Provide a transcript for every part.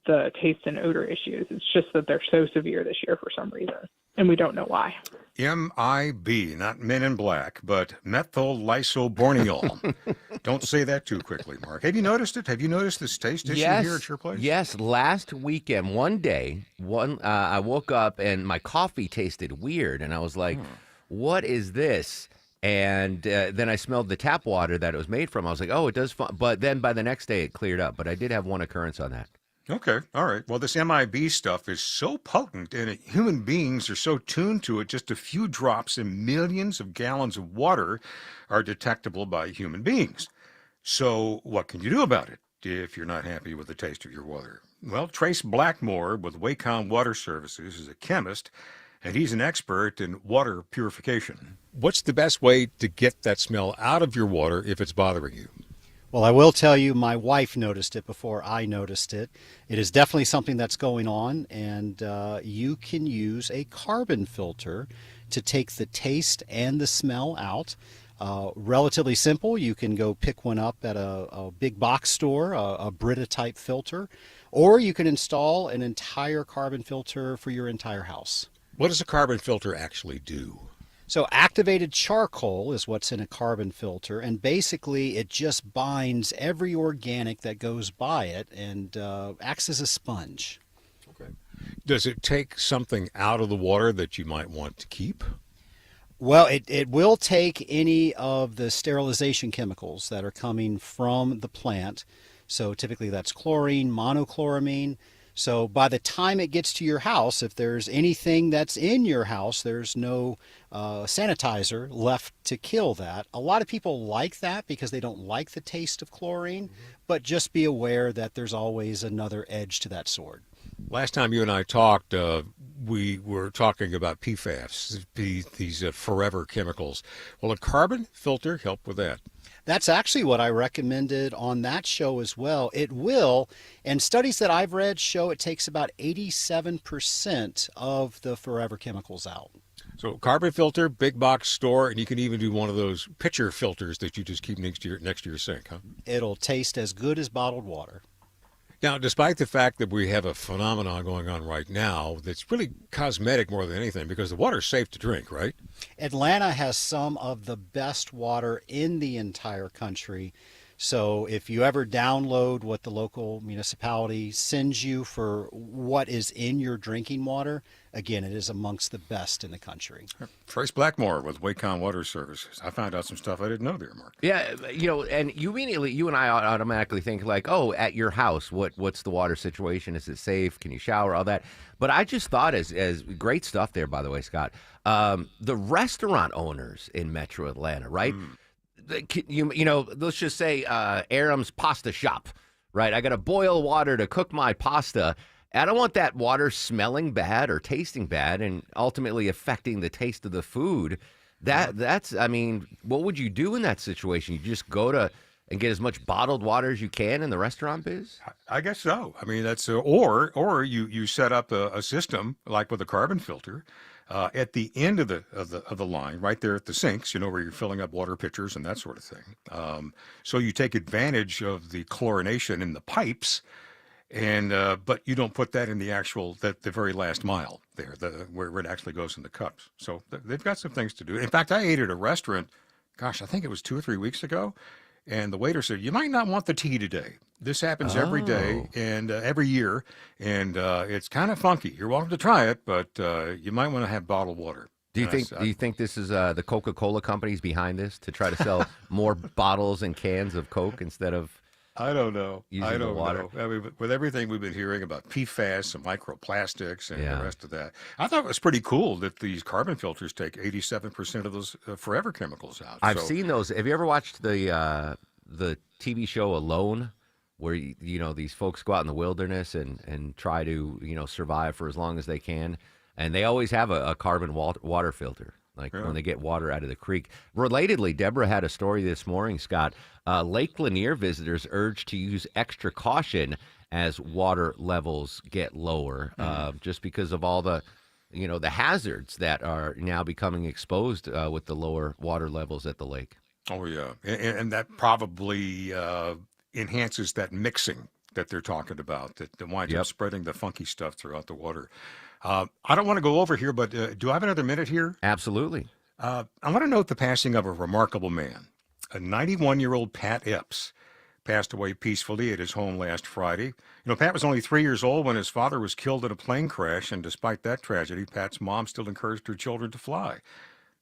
the taste and odor issues. It's just that they're so severe this year for some reason, and we don't know why. MIB, not Men in Black, but methyl lysoborneol. Don't say that too quickly, Mark. Have you noticed it? Have you noticed this taste issue here at your place? Yes, last weekend, one day, I woke up and my coffee tasted weird, and I was like, what is this? And then I smelled the tap water that it was made from. I was like, oh, it does fun. But then by the next day, it cleared up. But I did have one occurrence on that. Okay, all right. Well, this MIB stuff is so potent, and human beings are so tuned to it, just a few drops in millions of gallons of water are detectable by human beings. So what can you do about it if you're not happy with the taste of your water? Well, Trace Blackmore with Wacom Water Services is a chemist, and he's an expert in water purification. What's the best way to get that smell out of your water if it's bothering you? Well, I will tell you, my wife noticed it before I noticed it. It is definitely something that's going on, and you can use a carbon filter to take the taste and the smell out. Relatively simple. You can go pick one up at a big box store, a Brita type filter, or you can install an entire carbon filter for your entire house. What does a carbon filter actually do? So activated charcoal is what's in a carbon filter, and basically it just binds every organic that goes by it and acts as a sponge. Okay. Does it take something out of the water that you might want to keep? Well, it will take any of the sterilization chemicals that are coming from the plant. So typically that's chlorine, monochloramine. So by the time it gets to your house, if there's anything that's in your house, there's no sanitizer left to kill that. A lot of people like that because they don't like the taste of chlorine, but just be aware that there's always another edge to that sword. Last time you and I talked, we were talking about PFAS, these forever chemicals. Will a carbon filter help with that? That's actually what I recommended on that show as well. It will, and studies that I've read show it takes about 87% of the forever chemicals out. So carbon filter, big box store, and you can even do one of those pitcher filters that you just keep next to your sink, huh? It'll taste as good as bottled water. Now, despite the fact that we have a phenomenon going on right now that's really cosmetic more than anything, because the water's safe to drink, right? Atlanta has some of the best water in the entire country. So if you ever download what the local municipality sends you for what is in your drinking water, again, it is amongst the best in the country. Trace Blackmore with Wacom Water Services. I found out some stuff I didn't know there, Mark. Yeah, and you and I automatically think like, oh, at your house, what's the water situation? Is it safe? Can you shower? All that. But I just thought as great stuff there, by the way, Scott. The restaurant owners in Metro Atlanta, right? Let's just say Aram's Pasta Shop, right? I got to boil water to cook my pasta. I don't want that water smelling bad or tasting bad and ultimately affecting the taste of the food. That's what would you do in that situation? You just go to and get as much bottled water as you can in the restaurant biz? I guess so. I mean, that's or you set up a system like with a carbon filter at the end of the line, right there at the sinks, where you're filling up water pitchers and that sort of thing. So you take advantage of the chlorination in the pipes, and but you don't put that in the very last mile there, where it actually goes in the cups. So they've got some things to do. In fact, I ate at a restaurant, I think it was 2 or 3 weeks ago. And the waiter said, "You might not want the tea today. This happens every day and every year, and it's kind of funky. You're welcome to try it, but you might want to have bottled water." Do you think this is the Coca-Cola companies behind this to try to sell more bottles and cans of Coke instead of? I don't know. Using the water. I mean, with everything we've been hearing about PFAS and microplastics and the rest of that, I thought it was pretty cool that these carbon filters take 87% of those forever chemicals out. I've seen those. Have you ever watched the TV show Alone, where these folks go out in the wilderness and try to survive for as long as they can, and they always have a carbon water filter. When they get water out of the creek. Relatedly, Deborah had a story this morning, Scott. Lake Lanier visitors urged to use extra caution as water levels get lower, just because of all the, the hazards that are now becoming exposed with the lower water levels at the lake. Oh, yeah. And that probably enhances that mixing that they're talking about that winds Yep. up spreading the funky stuff throughout the water. I don't want to go over here, but do I have another minute here? Absolutely. I want to note the passing of a remarkable man. A 91-year-old Pat Epps passed away peacefully at his home last Friday. You know, Pat was only 3 years old when his father was killed in a plane crash, and despite that tragedy, Pat's mom still encouraged her children to fly.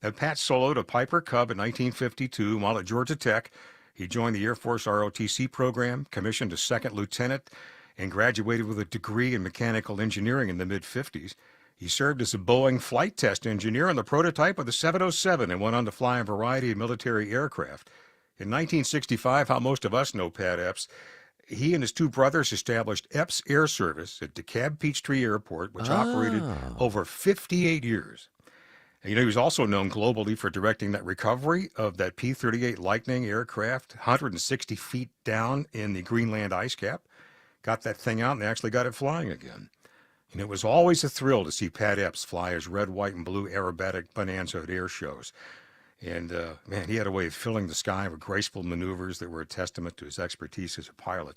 And Pat soloed a Piper Cub in 1952 while at Georgia Tech. He joined the Air Force ROTC program, commissioned a second lieutenant, and graduated with a degree in mechanical engineering in the mid-50s. He served as a Boeing flight test engineer on the prototype of the 707 and went on to fly a variety of military aircraft. In 1965, how most of us know Pat Epps, he and his two brothers established Epps Air Service at DeKalb Peachtree Airport, which operated over 58 years. And, you know, he was also known globally for directing that recovery of that P-38 Lightning aircraft 160 feet down in the Greenland ice cap. Got that thing out and they actually got it flying again. And it was always a thrill to see Pat Epps fly his red, white, and blue aerobatic Bonanza at air shows. And, man, he had a way of filling the sky with graceful maneuvers that were a testament to his expertise as a pilot.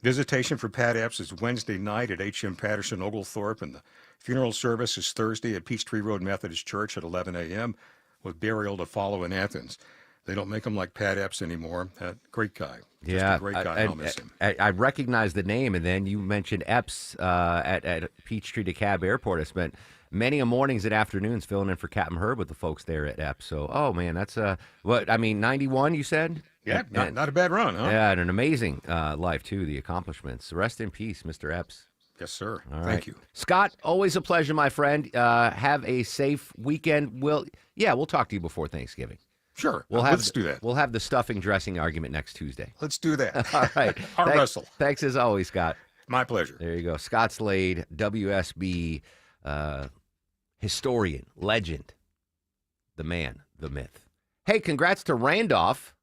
Visitation for Pat Epps is Wednesday night at H.M. Patterson Oglethorpe, and the funeral service is Thursday at Peachtree Road Methodist Church at 11 a.m., with burial to follow in Athens. They don't make them like Pat Epps anymore. Great guy. Just a great guy. I'll miss him. I recognize the name, and then you mentioned Epps at Peachtree DeKalb Airport. I spent many a mornings and afternoons filling in for Captain Herb with the folks there at Epps. So, oh man, that's 91 you said? Yeah, not a bad run, huh? Yeah, and an amazing life too. The accomplishments. Rest in peace, Mr. Epps. Yes, sir. All right. Thank you. Scott, always a pleasure, my friend. Have a safe weekend. We'll talk to you before Thanksgiving. Sure. Let's do that. We'll have the stuffing dressing argument next Tuesday. Let's do that. All right. Wrestle. Thanks as always, Scott. My pleasure. There you go. Scott Slade, WSB historian, legend, the man, the myth. Hey, congrats to Randolph,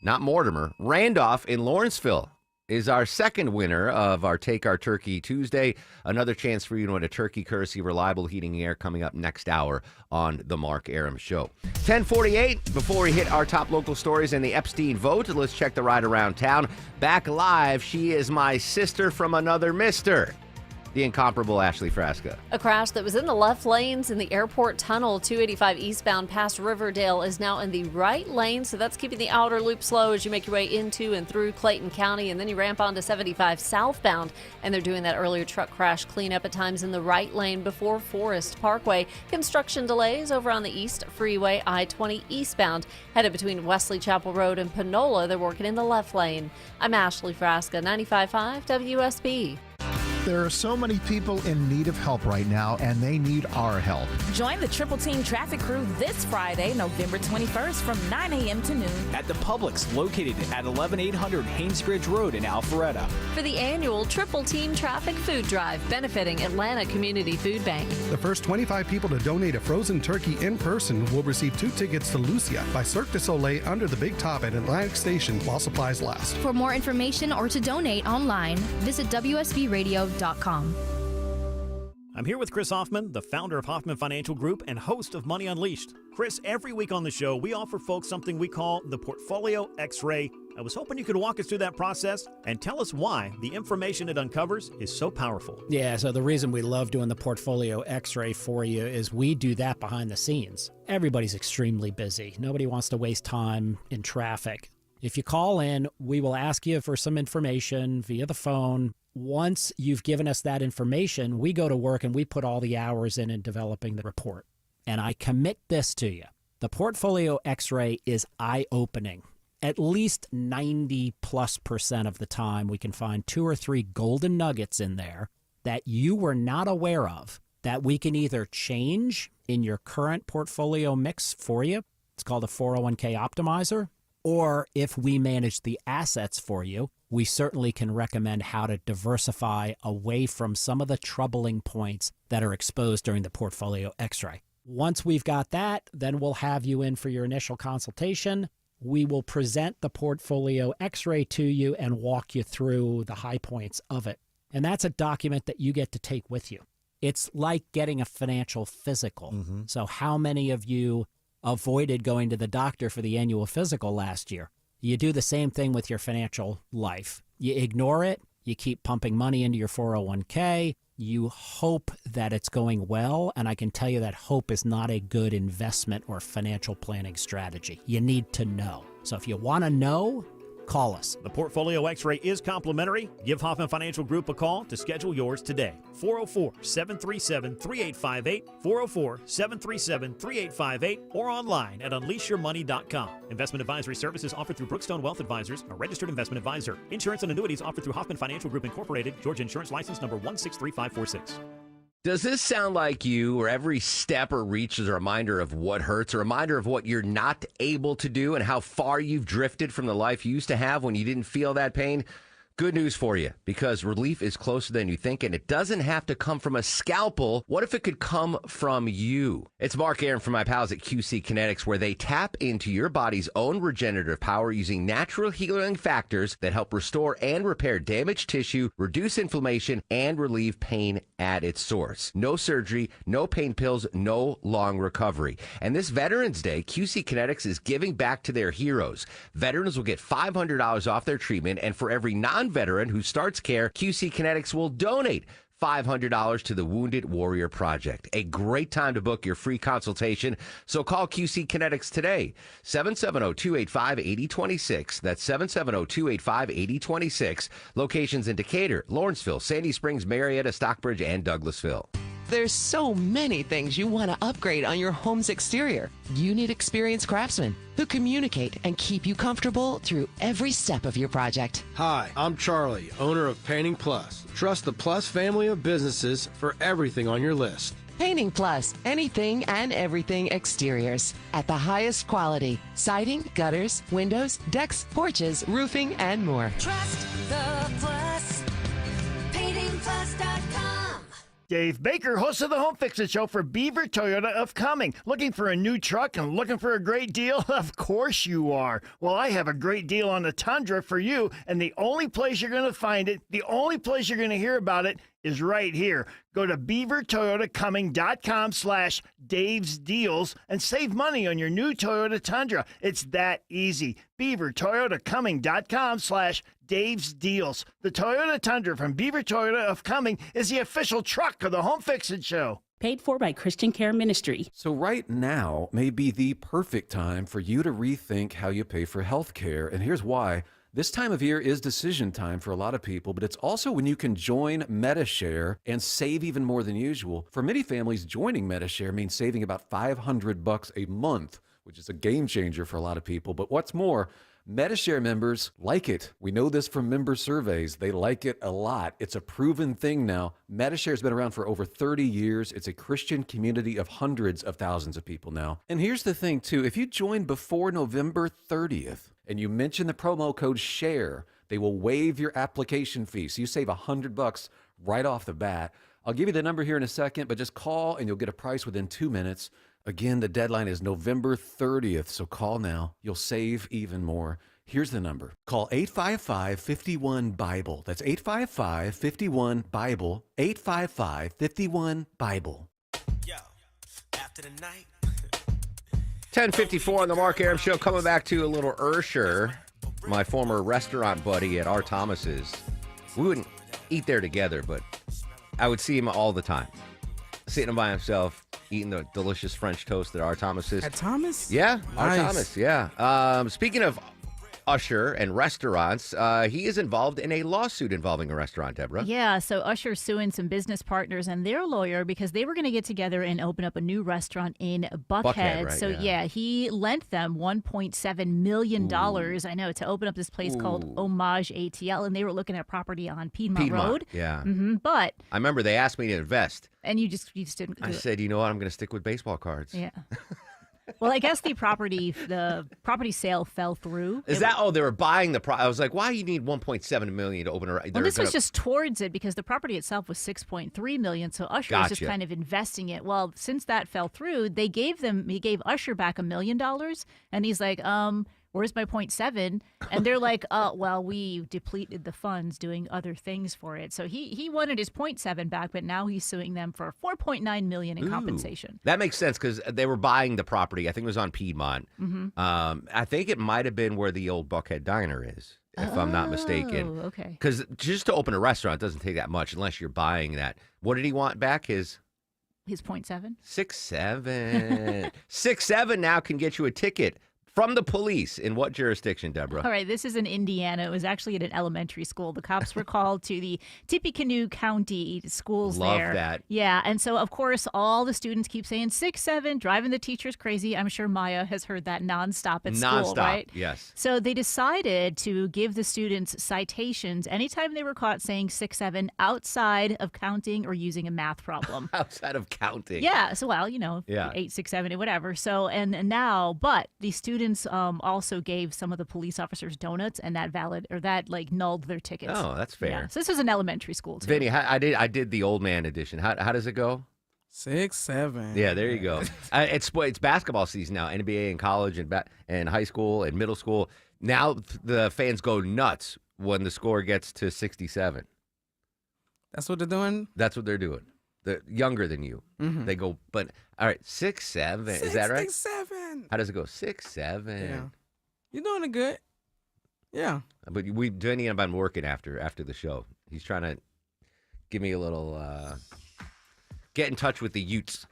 not Mortimer. Randolph in Lawrenceville is our second winner of our Take Our Turkey Tuesday. Another chance for you to win a turkey courtesy Reliable Heating and Air coming up next hour on The Mark Arum Show. 10:48, before we hit our top local stories and the Epstein vote, let's check the ride around town. Back live, she is my sister from another mister, the incomparable Ashley Frasca. A crash that was in the left lanes in the airport tunnel 285 eastbound past Riverdale is now in the right lane, so that's keeping the outer loop slow as you make your way into and through Clayton County, and then you ramp onto 75 southbound, and they're doing that earlier truck crash cleanup at times in the right lane before Forest Parkway. Construction delays over on the East Freeway I-20 eastbound, headed between Wesley Chapel Road and Panola. They're working in the left lane. I'm Ashley Frasca, 95.5 WSB. There are so many people in need of help right now, and they need our help. Join the Triple Team Traffic Crew this Friday, November 21st from 9 a.m. to noon at the Publix located at 11800 Haynesbridge Road in Alpharetta. For the annual Triple Team Traffic Food Drive benefiting Atlanta Community Food Bank. The first 25 people to donate a frozen turkey in person will receive 2 tickets to Lucia by Cirque du Soleil under the Big Top at Atlantic Station while supplies last. For more information or to donate online, visit WSBRadio.com. I'm here with Chris Hoffman, the founder of Hoffman Financial Group and host of Money Unleashed. Chris, every week on the show, we offer folks something we call the Portfolio X-Ray. I was hoping you could walk us through that process and tell us why the information it uncovers is so powerful. Yeah, so the reason we love doing the Portfolio X-Ray for you is we do that behind the scenes. Everybody's extremely busy. Nobody wants to waste time in traffic. If you call in, we will ask you for some information via the phone. Once you've given us that information, we go to work and we put all the hours in developing the report. And I commit this to you. The Portfolio X-Ray is eye-opening. At least 90+% of the time, we can find 2 or 3 golden nuggets in there that you were not aware of that we can either change in your current portfolio mix for you. It's called a 401k optimizer. Or if we manage the assets for you, we certainly can recommend how to diversify away from some of the troubling points that are exposed during the Portfolio X-Ray. Once we've got that, then we'll have you in for your initial consultation. We will present the Portfolio X-Ray to you and walk you through the high points of it. And that's a document that you get to take with you. It's like getting a financial physical. Mm-hmm. So how many of you avoided going to the doctor for the annual physical last year? You do the same thing with your financial life. You ignore it, you keep pumping money into your 401k, you hope that it's going well, and I can tell you that hope is not a good investment or financial planning strategy. You need to know. So if you want to know, call us. The Portfolio X-Ray is complimentary. Give Hoffman Financial Group a call to schedule yours today. 404-737-3858, 404-737-3858, or online at unleashyourmoney.com. Investment advisory services offered through Brookstone Wealth Advisors, a registered investment advisor. Insurance and annuities offered through Hoffman Financial Group Incorporated, Georgia Insurance License number 163546. Does this sound like you, or every step or reach is a reminder of what hurts, a reminder of what you're not able to do and how far you've drifted from the life you used to have when you didn't feel that pain? Good news for you, because relief is closer than you think, and it doesn't have to come from a scalpel. What if it could come from you? It's Mark Aaron from my pals at QC Kinetics, where they tap into your body's own regenerative power using natural healing factors that help restore and repair damaged tissue, reduce inflammation, and relieve pain at its source. No surgery, no pain pills, no long recovery. And this Veterans Day, QC Kinetics is giving back to their heroes. Veterans will get $500 off their treatment, and for every non-veteran who starts care, QC Kinetics will donate $500 to the Wounded Warrior Project. A great time to book your free consultation. So call QC Kinetics today. 770-285-8026. That's 770-285-8026. Locations in Decatur, Lawrenceville, Sandy Springs, Marietta, Stockbridge, and Douglasville. There's so many things you want to upgrade on your home's exterior. You need experienced craftsmen who communicate and keep you comfortable through every step of your project. Hi, I'm Charlie, owner of Painting Plus. Trust the Plus family of businesses for everything on your list. Painting Plus, anything and everything exteriors at the highest quality. Siding, gutters, windows, decks, porches, roofing, and more. Trust the Plus. PaintingPlus.com. Dave Baker, host of the Home Fix-It Show for Beaver Toyota of Cumming. Looking for a new truck and looking for a great deal? Of course you are. Well, I have a great deal on the Tundra for you, and the only place you're going to find it, the only place you're going to hear about it is right here. Go to beavertoyotacumming.com/Dave's Deals and save money on your new Toyota Tundra. It's that easy. beavertoyotacumming.com/Dave's Deals. The Toyota Tundra from Beaver Toyota of Cumming is the official truck of the Home Fix-It Show. Paid for by Christian Care Ministry. So right now may be the perfect time for you to rethink how you pay for health care. And here's why. This time of year is decision time for a lot of people, but it's also when you can join Medi-Share and save even more than usual. For many families, joining Medi-Share means saving about $500 a month, which is a game changer for a lot of people. But what's more, Medi-Share members like it. We know this from member surveys. They like it a lot. It's a proven thing now. Medi-Share has been around for over 30 years. It's a Christian community of hundreds of thousands of people now. And here's the thing, too. If you join before November 30th, and you mention the promo code SHARE, they will waive your application fee. So you save $100 right off the bat. I'll give you the number here in a second, but just call and you'll get a price within 2 minutes. Again, the deadline is November 30th, so call now. You'll save even more. Here's the number. Call 855-51-BIBLE. That's 855-51-BIBLE. 855-51-BIBLE. Yo, after the night. 10:54 on the Mark Aram Show. Coming back to a little Ursher, my former restaurant buddy at R. Thomas's. We wouldn't eat there together, but I would see him all the time. Sitting by himself, eating the delicious French toast at R. Thomas's. At Thomas? Yeah, Nice. R. Thomas, yeah. Speaking of Usher and restaurants, he is involved in a lawsuit involving a restaurant, Deborah. Yeah, so Usher's suing some business partners and their lawyer because they were going to get together and open up a new restaurant in Buckhead. Right, so yeah. He lent them $1.7 million, I know, to open up this place called Homage ATL, and they were looking at property on Piedmont Road. Yeah. But I remember they asked me to invest. and you just didn't do I it. said, you know what, I'm going to stick with baseball cards. Yeah. Well, I guess the property sale fell through. Is that, they were buying the I was like, why do you need $1.7 million to open a Well, this was just towards it because the property itself was $6.3 million. So Usher was just Gotcha. kind of investing it. Well, since that fell through, he gave Usher back $1 million, and he's like, where's my 0.7? And they're like, well, we depleted the funds doing other things for it. So he wanted his 0.7 back, but now he's suing them for $4.9 million in compensation. That makes sense because they were buying the property. I think it was on Piedmont. Mhm. I think it might have been where the old Buckhead Diner is. if I'm not mistaken. Oh, okay. Because just to open a restaurant doesn't take that much unless you're buying that. What did he want back? His 0.7? 6.7. 6.7 now can get you a ticket from the police. In what jurisdiction, Deborah? All right, this is in Indiana. It was actually at an elementary school. The cops were called to the Tippecanoe County schools Love there. that. Yeah, and so, of course, all the students keep saying 6-7, driving the teachers crazy. I'm sure Maya has heard that nonstop at school, right? Yes. So they decided to give the students citations anytime they were caught saying 6-7 outside of counting or using a math problem. Outside of counting. Yeah, so, well, 8, 6, 7, whatever. So, and now, but the students also gave some of the police officers donuts, and that nulled their tickets. Oh, that's fair. Yeah. So this was an elementary school too. Vinny, I did the old man edition. How does it go? 6-7. Yeah, there you go. It's basketball season now. NBA and college and high school and middle school. Now the fans go nuts when the score gets to 67. That's what they're doing? That's what they're doing. The younger than you. Mhm. They go, but all right, 6-7. Is that right? 6-7. How does it go? 6-7. Yeah. You're doing it good. Yeah. But Vinny and I've been working after the show. He's trying to give me a little get in touch with the Utes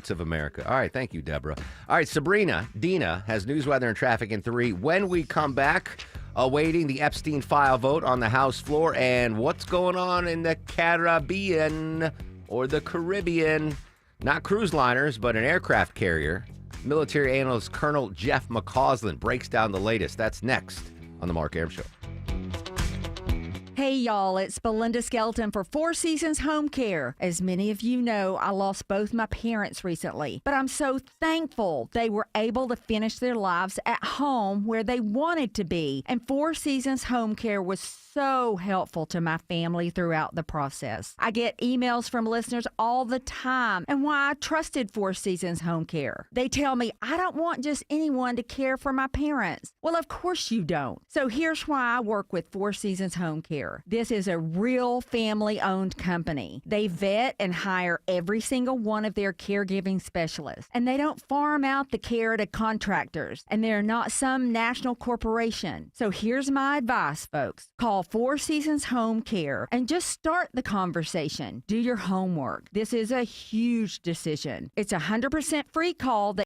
of America. All right, thank you, Deborah. All right, Sabrina Dina has news, weather, and traffic in 3. When we come back, awaiting the Epstein file vote on the House floor and what's going on in the Caribbean or the Caribbean. Not cruise liners, but an aircraft carrier. Military analyst Colonel Jeff McCausland breaks down the latest. That's next on The Mark Arum Show. Hey y'all, it's Belinda Skelton for Four Seasons Home Care. As many of you know, I lost both my parents recently, but I'm so thankful they were able to finish their lives at home where they wanted to be. And Four Seasons Home Care was so helpful to my family throughout the process. I get emails from listeners all the time and why I trusted Four Seasons Home Care. They tell me I don't want just anyone to care for my parents. Well, of course you don't. So here's why I work with Four Seasons Home Care. This is a real family-owned company. They vet and hire every single one of their caregiving specialists, and they don't farm out the care to contractors, and they're not some national corporation. So here's my advice, folks. Call Four Seasons Home Care and just start the conversation. Do your homework. This is a huge decision. It's a 100% free call that